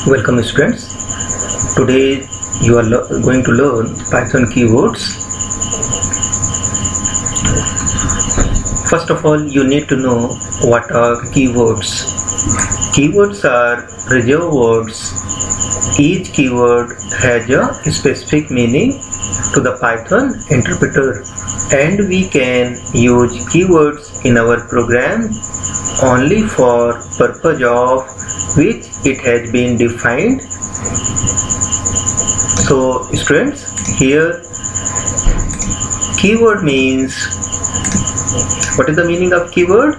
Welcome students. Today you are going to learn Python keywords. First of all, you need to know what are keywords. Keywords are reserved words. Each keyword has a specific meaning to the Python interpreter, and we can use keywords in our program only for purpose of which it has been defined. So students, here keyword means, what is the meaning of keyword?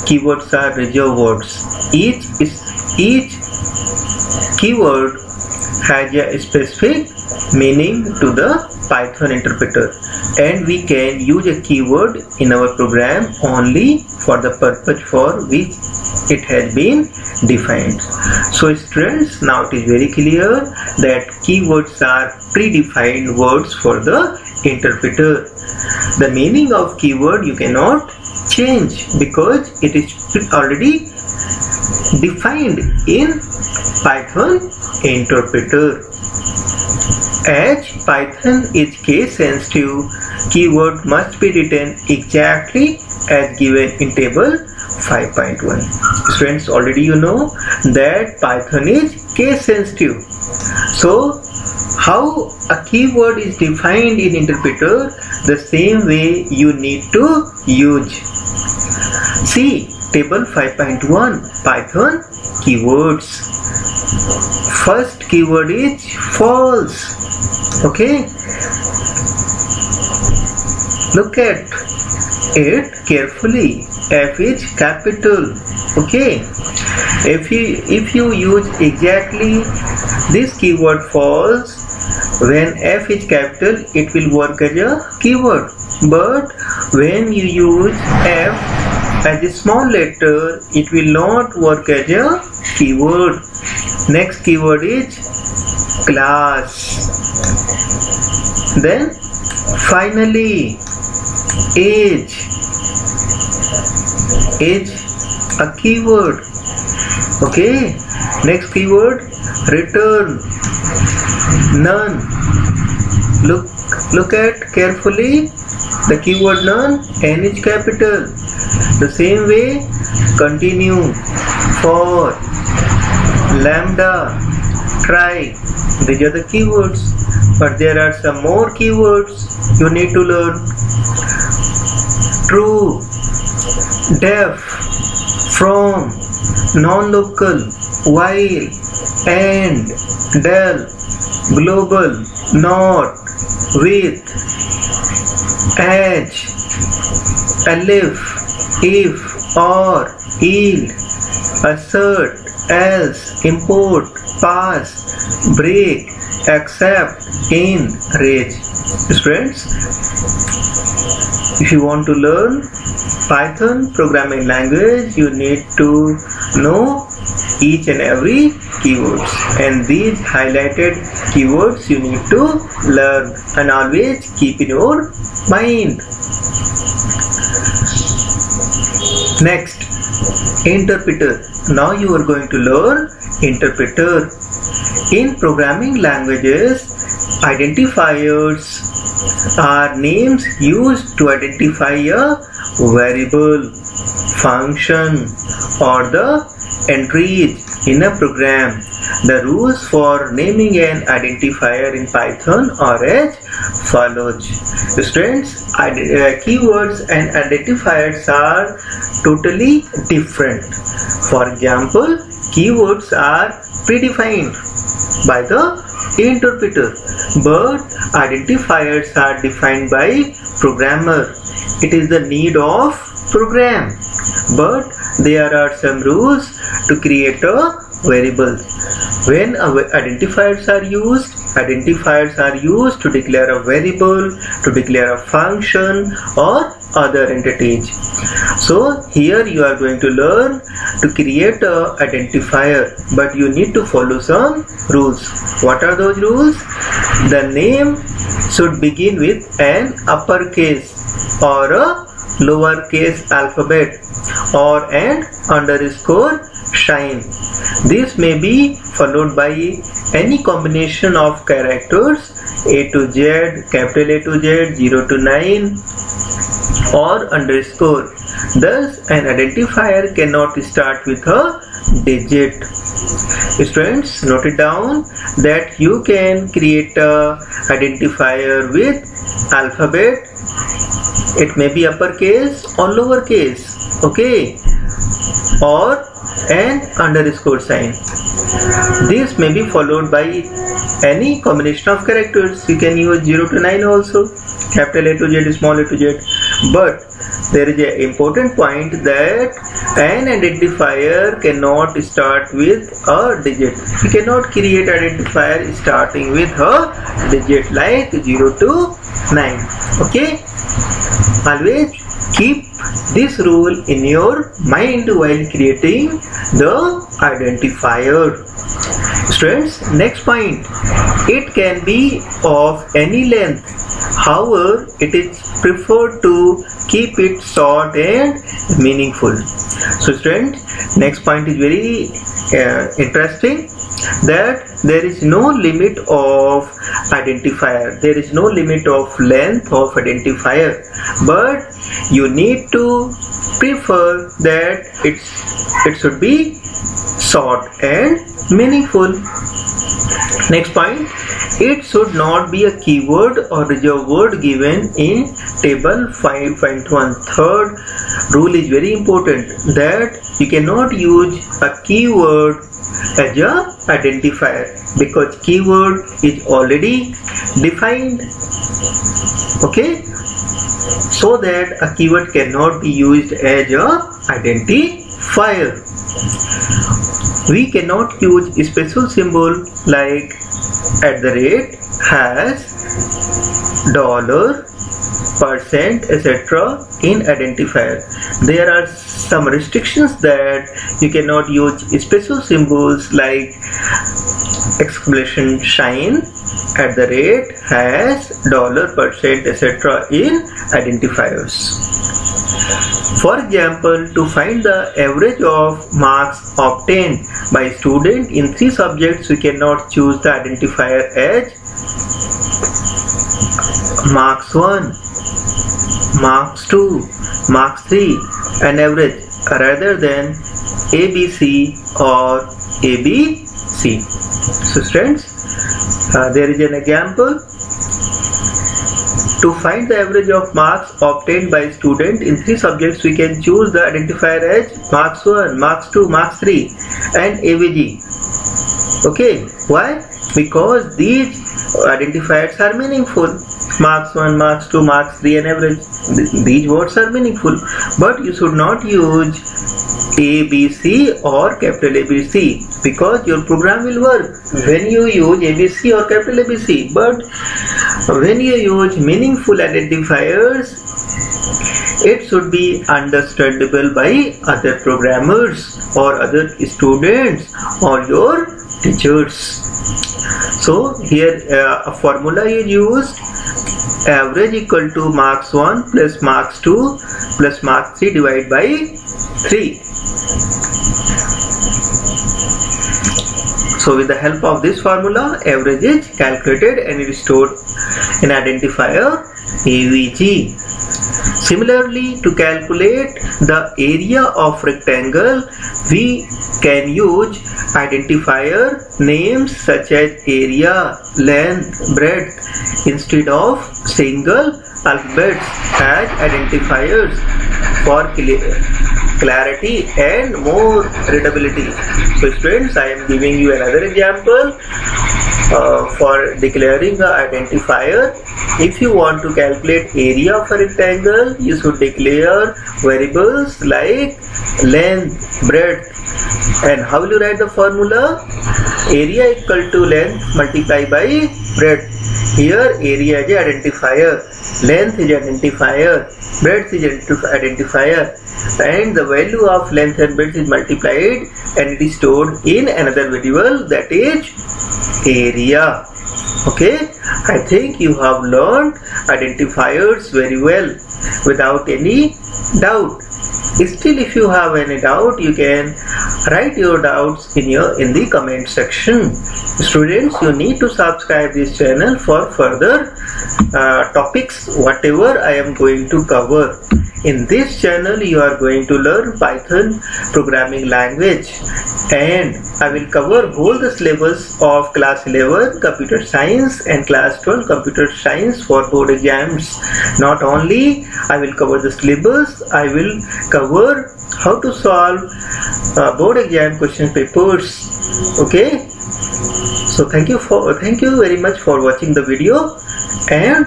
Keywords are reserved words. Each keyword has a specific meaning to the Python interpreter, and we can use a keyword in our program only for the purpose for which it has been defined. So students, now it is very clear that keywords are predefined words for the interpreter. The meaning of keyword you cannot change because it is already defined in Python interpreter. As Python is case sensitive, keyword must be written exactly as given in table 5.1. Students, already you know that Python is case sensitive. So how a keyword is defined in interpreter, the same way you need to use. See table 5.1 Python keywords. First keyword is false. Okay, look at it carefully. F is capital. Okay, if you use exactly this keyword false, when F is capital, it will work as a keyword. But when you use F as a small letter, it will not work as a keyword. Next keyword is class. Then finally age. Age a keyword. Okay, next keyword return. None. Look at carefully the keyword none. N is capital. The same way continue, for, lambda, try. These are the keywords, but there are some more keywords you need to learn. True, def, from, non-local, while, and, del, global, not, with, edge, elif, if, or, yield, assert, else, import, pass, break, accept, in, range. Students, if you want to learn Python programming language, you need to know each and every keywords, and these highlighted keywords you need to learn and always keep in your mind. Next, interpreter. Now you are going to learn interpreter. In programming languages, identifiers are names used to identify a variable, function, or the entries in a program. The rules for naming an identifier in Python are as follows. Students, keywords and identifiers are totally different. For example, keywords are predefined by the interpreter, but identifiers are defined by programmer. It is the need of program, but there are some rules to create a variable. When identifiers are used to declare a variable, to declare a function or other entities. So here you are going to learn to create a identifier, but you need to follow some rules. What are those rules? The name should begin with an uppercase or a lowercase alphabet or an underscore shine. This may be followed by any combination of characters A to Z, capital A to Z, 0 to 9 or underscore. Thus, an identifier cannot start with a digit. Students, note it down that you can create a identifier with alphabet. It may be uppercase or lowercase, okay, or an underscore sign. This may be followed by any combination of characters. You can use 0 to 9 also, capital A to Z, small a to z. But there is an important point that an identifier cannot start with a digit. You cannot create identifier starting with a digit like 0 to 9. Okay, always keep this rule in your mind while creating the identifier. Students, next point, it can be of any length. However, it is preferred to keep it short and meaningful. So students, next point is very interesting, that there is no limit of identifier. There is no limit of length of identifier, but you need to prefer that it should be short and meaningful. Next point, it should not be a keyword or reserved word given in table 5.1. Third rule is very important, that you cannot use a keyword as a identifier because keyword is already defined, okay, so that a keyword cannot be used as a identifier. We cannot use a special symbol like @ has, dollar, percent, etc. in identifier. There are some restrictions that you cannot use special symbols like exclamation sign, @ has, dollar, percent, etc. in identifiers. For example, to find the average of marks obtained by student in 3 subjects, we cannot choose the identifier as marks 1, marks 2, marks 3 and average, rather than ABC or ABC. So students, there is an example. To find the average of marks obtained by student in 3 subjects, we can choose the identifier as marks 1, marks 2, marks 3 and AVG. Okay, why? Because these identifiers are meaningful. Marks 1, marks 2, marks 3 and average. These words are meaningful, but you should not use ABC or capital ABC because your program will work when you use ABC or capital ABC. But when you use meaningful identifiers, it should be understandable by other programmers or other students or your teachers. So here a formula is used: average equal to marks 1 plus marks 2 plus marks 3 divided by 3. So with the help of this formula, average is calculated and it is stored in identifier AVG. Similarly, to calculate the area of rectangle, we can use identifier names such as area, length, breadth instead of single alphabets as identifiers for clarity and more readability. So students, I am giving you another example for declaring the identifier. If you want to calculate area of a rectangle, you should declare variables like length, breadth. And how will you write the formula? Area equal to length multiplied by breadth. Here area is identifier, length is identifier, breadth is identifier, and the value of length and breadth is multiplied and it is stored in another variable, that is area. Okay, I think you have learned identifiers very well without any doubt. Still, if you have any doubt, you can write your doubts in the comment section. Students, you need to subscribe this channel for further topics whatever I am going to cover. In this channel you are going to learn Python programming language, and I will cover whole the syllabus of class 11 computer science and class 12 computer science for board exams. Not only I will cover the syllabus, I will cover how to solve board exam question papers. Okay, so thank you very much for watching the video, and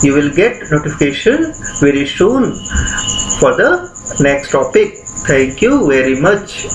you will get notification very soon for the next topic. Thank you very much.